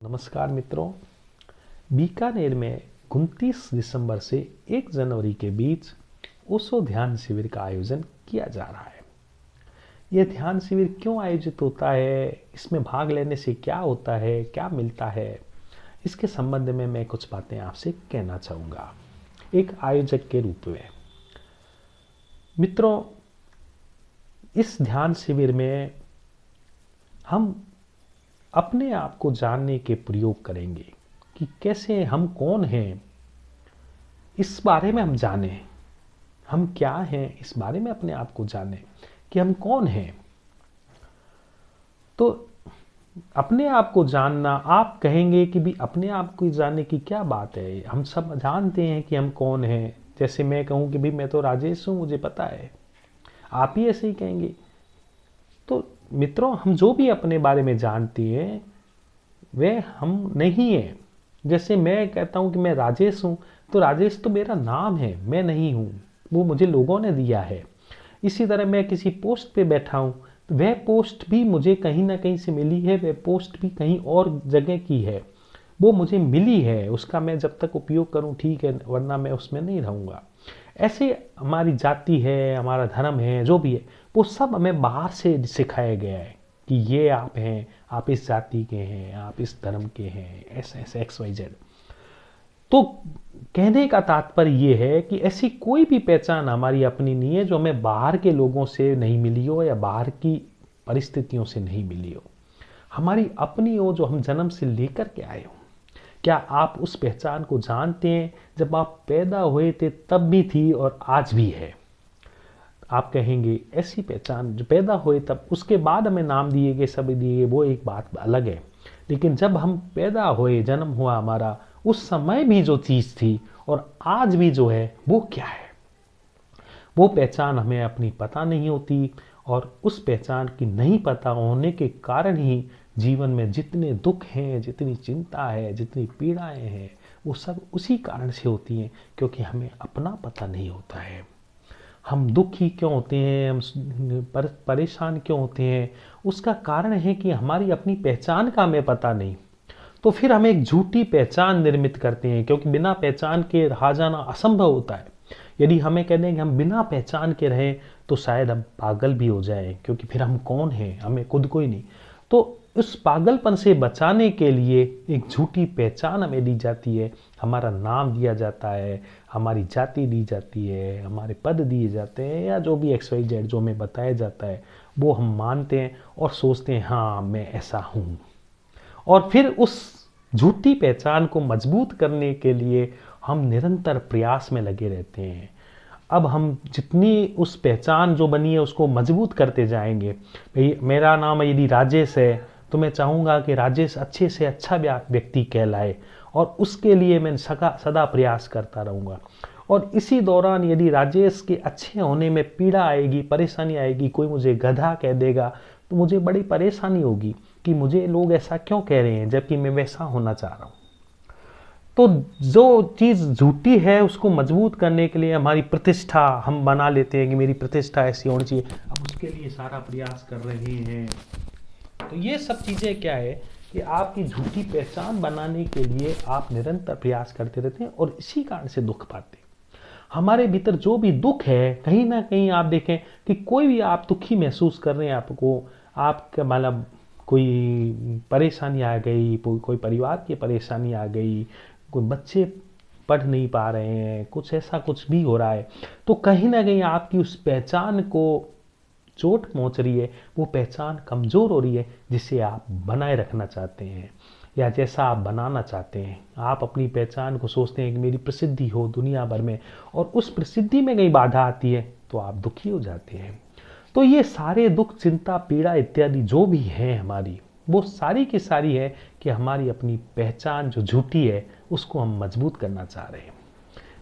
नमस्कार मित्रों। बीकानेर में 29 दिसंबर से 1 जनवरी के बीच ओशो ध्यान शिविर का आयोजन किया जा रहा है। यह ध्यान शिविर क्यों आयोजित होता है, इसमें भाग लेने से क्या होता है, क्या मिलता है, इसके संबंध में मैं कुछ बातें आपसे कहना चाहूँगा एक आयोजक के रूप में। मित्रों, इस ध्यान शिविर में हम अपने आप को जानने के प्रयोग करेंगे कि कैसे हम कौन हैं, इस बारे में हम जानें। हम क्या हैं, इस बारे में अपने आप को जानें कि हम कौन हैं। तो अपने आप को जानना, आप कहेंगे कि भी अपने आप को जानने की क्या बात है, हम सब जानते हैं कि हम कौन हैं। जैसे मैं कहूँ कि भी मैं तो राजेश हूँ, मुझे पता है, आप ही ऐसे ही कहेंगे। तो मित्रों, हम जो भी अपने बारे में जानते हैं वह हम नहीं है। जैसे मैं कहता हूँ कि मैं राजेश हूँ, तो राजेश तो मेरा नाम है, मैं नहीं हूँ, वो मुझे लोगों ने दिया है। इसी तरह मैं किसी पोस्ट पे बैठा हूँ, तो वह पोस्ट भी मुझे कहीं ना कहीं से मिली है, वह पोस्ट भी कहीं और जगह की है, वो मुझे मिली है, उसका मैं जब तक उपयोग करूँ ठीक है, वरना मैं उसमें नहीं रहूँगा। ऐसे हमारी जाति है, हमारा धर्म है, जो भी है, वो सब हमें बाहर से सिखाया गया है कि ये आप हैं, आप इस जाति के हैं, आप इस धर्म के हैं, ऐसे ऐसे XYZ। तो कहने का तात्पर्य ये है कि ऐसी कोई भी पहचान हमारी अपनी नहीं है जो हमें बाहर के लोगों से नहीं मिली हो या बाहर की परिस्थितियों से नहीं मिली हो। हमारी अपनी हो, जो हम जन्म से लेकर के आए हो। क्या आप उस पहचान को जानते हैं? जब आप पैदा हुए थे तब भी थी और आज भी है। आप कहेंगे ऐसी पहचान जो पैदा हुए तब, उसके बाद हमें नाम दिए गए, सब दिए गए, वो एक बात अलग है। लेकिन जब हम पैदा हुए, जन्म हुआ हमारा, उस समय भी जो चीज़ थी और आज भी जो है, वो क्या है, वो पहचान हमें अपनी पता नहीं होती। और उस पहचान की नहीं पता होने के कारण ही जीवन में जितने दुख हैं, जितनी चिंता है, जितनी पीड़ाएं हैं, वो सब उसी कारण से होती हैं, क्योंकि हमें अपना पता नहीं होता है। हम दुखी क्यों होते हैं, हम परेशान क्यों होते हैं, उसका कारण है कि हमारी अपनी पहचान का हमें पता नहीं। तो फिर हम एक झूठी पहचान निर्मित करते हैं, क्योंकि बिना पहचान के रहा जाना असंभव होता है। यदि हमें कह दें कि हम बिना पहचान के रहें, तो शायद हम पागल भी हो जाएं, क्योंकि फिर हम कौन हैं, हमें खुद को ही नहीं। तो उस पागलपन से बचाने के लिए एक झूठी पहचान हमें दी जाती है, हमारा नाम दिया जाता है, हमारी जाति दी जाती है, हमारे पद दिए जाते हैं, या जो भी XYZ जो हमें बताया जाता है, वो हम मानते हैं और सोचते हैं हाँ मैं ऐसा हूँ। और फिर उस झूठी पहचान को मजबूत करने के लिए हम निरंतर प्रयास में लगे रहते हैं। अब हम जितनी उस पहचान जो बनी है उसको मजबूत करते जाएंगे। भाई मेरा नाम यदि राजेश है, तो मैं चाहूँगा कि राजेश अच्छे से अच्छा व्यक्ति कहलाए, और उसके लिए मैं सदा प्रयास करता रहूँगा। और इसी दौरान यदि राजेश के अच्छे होने में पीड़ा आएगी, परेशानी आएगी, कोई मुझे गधा कह देगा, तो मुझे बड़ी परेशानी होगी कि मुझे लोग ऐसा क्यों कह रहे हैं, जबकि मैं वैसा होना चाह रहा हूँ। तो जो चीज़ झूठी है उसको मजबूत करने के लिए हमारी प्रतिष्ठा हम बना लेते हैं कि मेरी प्रतिष्ठा ऐसी होनी चाहिए, अब उसके लिए सारा प्रयास कर रहे हैं। तो ये सब चीज़ें क्या है कि आपकी झूठी पहचान बनाने के लिए आप निरंतर प्रयास करते रहते हैं, और इसी कारण से दुख पाते हैं। हमारे भीतर जो भी दुख है, कहीं ना कहीं आप देखें कि कोई भी आप दुखी महसूस कर रहे हैं, आपको आपका मतलब कोई परेशानी आ गई, कोई परिवार की परेशानी आ गई, कोई बच्चे पढ़ नहीं पा रहे हैं, कुछ ऐसा कुछ भी हो रहा है, तो कहीं ना कहीं आपकी उस पहचान को चोट पहुंच रही है, वो पहचान कमज़ोर हो रही है, जिसे आप बनाए रखना चाहते हैं या जैसा आप बनाना चाहते हैं। आप अपनी पहचान को सोचते हैं कि मेरी प्रसिद्धि हो दुनिया भर में, और उस प्रसिद्धि में कहीं बाधा आती है तो आप दुखी हो जाते हैं। तो ये सारे दुख, चिंता, पीड़ा इत्यादि जो भी हैं हमारी, वो सारी की सारी है कि हमारी अपनी पहचान जो झूठी है उसको हम मजबूत करना चाह रहे हैं।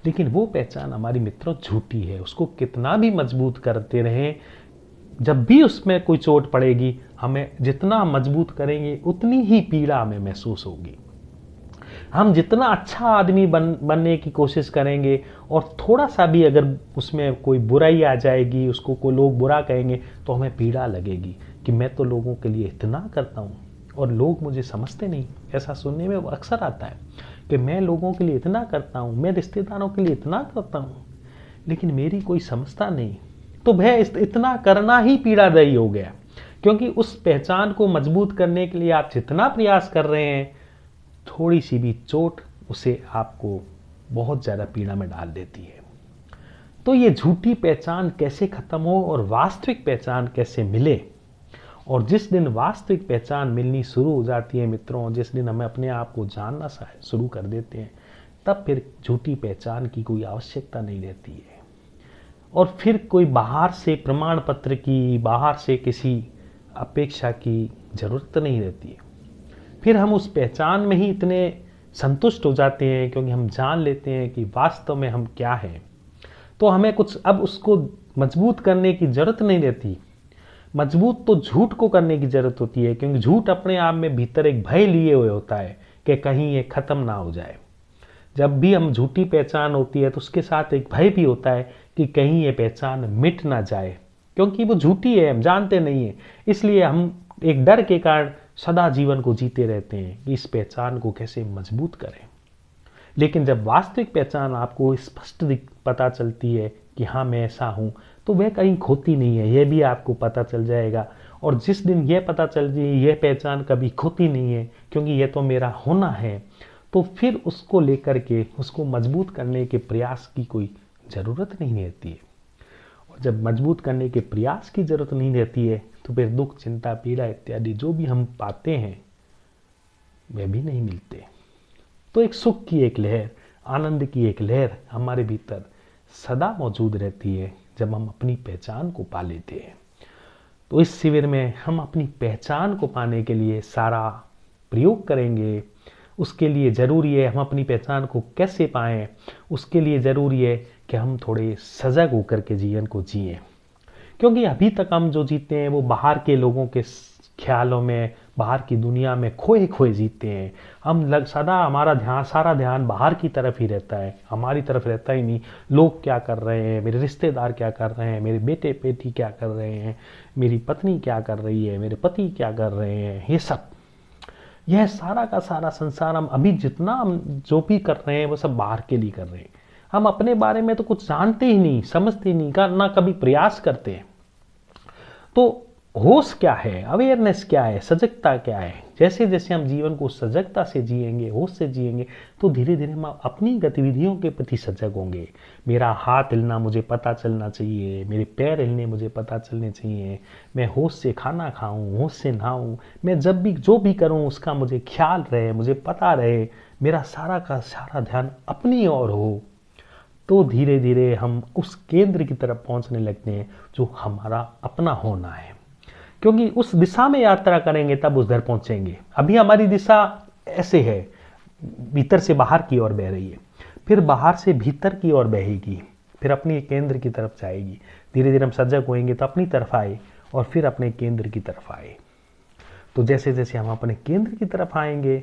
लेकिन वो पहचान हमारी मित्रों झूठी है, उसको कितना भी मजबूत करते रहें, जब भी उसमें कोई चोट पड़ेगी, हमें जितना मजबूत करेंगे उतनी ही पीड़ा हमें महसूस होगी। हम जितना अच्छा आदमी बनने की कोशिश करेंगे, और थोड़ा सा भी अगर उसमें कोई बुराई आ जाएगी, उसको कोई लोग बुरा कहेंगे, तो हमें पीड़ा लगेगी कि मैं तो लोगों के लिए इतना करता हूँ और लोग मुझे समझते नहीं। ऐसा सुनने में अक्सर आता है कि मैं लोगों के लिए इतना करता हूँ, मैं रिश्तेदारों के लिए इतना करता हूँ, लेकिन मेरी कोई समझता नहीं। तो वह इतना करना ही पीड़ादायी हो गया, क्योंकि उस पहचान को मजबूत करने के लिए आप जितना प्रयास कर रहे हैं, थोड़ी सी भी चोट उसे आपको बहुत ज़्यादा पीड़ा में डाल देती है। तो ये झूठी पहचान कैसे खत्म हो और वास्तविक पहचान कैसे मिले, और जिस दिन वास्तविक पहचान मिलनी शुरू हो जाती है मित्रों, जिस दिन हमें अपने आप को जानना शुरू कर देते हैं, तब फिर झूठी पहचान की कोई आवश्यकता नहीं रहती है। और फिर कोई बाहर से प्रमाण पत्र की, बाहर से किसी अपेक्षा की जरूरत नहीं रहती है। फिर हम उस पहचान में ही इतने संतुष्ट हो जाते हैं, क्योंकि हम जान लेते हैं कि वास्तव में हम क्या हैं। तो हमें कुछ अब उसको मजबूत करने की जरूरत नहीं रहती। मजबूत तो झूठ को करने की जरूरत होती है, क्योंकि झूठ अपने आप में भीतर एक भय लिए हुए होता है कि कहीं ये खत्म ना हो जाए। जब भी हम झूठी पहचान होती है तो उसके साथ एक भय भी होता है कि कहीं ये पहचान मिट ना जाए, क्योंकि वो झूठी है, हम जानते नहीं है। इसलिए हम एक डर के कारण सदा जीवन को जीते रहते हैं कि इस पहचान को कैसे मजबूत करें। लेकिन जब वास्तविक पहचान आपको स्पष्ट पता चलती है कि हाँ मैं ऐसा हूँ, तो वह कहीं खोती नहीं है, यह भी आपको पता चल जाएगा। और जिस दिन यह पता चल जाए यह पहचान कभी खोती नहीं है, क्योंकि यह तो मेरा होना है, तो फिर उसको लेकर के उसको मजबूत करने के प्रयास की कोई ज़रूरत नहीं रहती है। और जब मजबूत करने के प्रयास की ज़रूरत नहीं रहती है, तो फिर दुख, चिंता, पीड़ा इत्यादि जो भी हम पाते हैं वे भी नहीं मिलते। तो एक सुख की एक लहर, आनंद की एक लहर हमारे भीतर सदा मौजूद रहती है जब हम अपनी पहचान को पा लेते हैं। तो इस शिविर में हम अपनी पहचान को पाने के लिए सारा प्रयोग करेंगे। उसके लिए ज़रूरी है हम अपनी पहचान को कैसे पाएं, उसके लिए ज़रूरी है कि हम थोड़े सजग होकर के जीवन को जिएं। क्योंकि अभी तक हम जो जीते हैं वो बाहर के लोगों के ख्यालों में, बाहर की दुनिया में खोए खोए जीते हैं। हम सदा हमारा सारा ध्यान बाहर की तरफ ही रहता है, हमारी तरफ रहता ही नहीं। लोग क्या कर रहे हैं, मेरे रिश्तेदार क्या कर रहे हैं, मेरे बेटे बेटी क्या कर रहे हैं, मेरी पत्नी क्या कर रही है, मेरे पति क्या कर रहे हैं, यह सारा का सारा संसार हम अभी जितना हम जो भी कर रहे हैं वो सब बाहर के लिए कर रहे हैं। हम अपने बारे में तो कुछ जानते ही नहीं, समझते ही नहीं, ना कभी प्रयास करते हैं। तो होश क्या है, अवेयरनेस क्या है, सजगता क्या है। जैसे जैसे हम जीवन को सजगता से जिएंगे, होश से जिएंगे, तो धीरे धीरे हम अपनी गतिविधियों के प्रति सजग होंगे। मेरा हाथ हिलना मुझे पता चलना चाहिए, मेरे पैर हिलने मुझे पता चलने चाहिए, मैं होश से खाना खाऊं, होश से नहाऊं, मैं जब भी जो भी करूं उसका मुझे ख्याल रहे, मुझे पता रहे, मेरा सारा का सारा ध्यान अपनी ओर हो। तो धीरे धीरे हम उस केंद्र की तरफ पहुंचने लगते हैं जो हमारा अपना होना है। क्योंकि उस दिशा में यात्रा करेंगे तब उधर पहुंचेंगे। अभी हमारी दिशा ऐसे है, भीतर से बाहर की ओर बह रही है, फिर बाहर से भीतर की ओर बहेगी, फिर अपने केंद्र की तरफ जाएगी। धीरे धीरे हम सजग होएंगे तो अपनी तरफ आए और फिर अपने केंद्र की तरफ आए। तो जैसे जैसे हम अपने केंद्र की तरफ आएंगे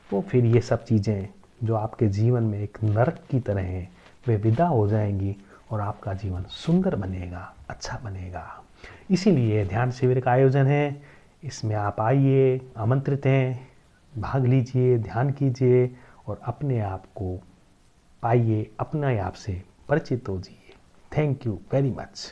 तो फिर ये सब चीज़ें जो आपके जीवन में एक नरक की तरह हैं वे विदा हो जाएंगी और आपका जीवन सुंदर बनेगा, अच्छा बनेगा। इसीलिए ध्यान शिविर का आयोजन है, इसमें आप आइए, आमंत्रित हैं, भाग लीजिए, ध्यान कीजिए और अपने आप को पाइए, अपने आप से परिचित हो जाइए। Thank you very much.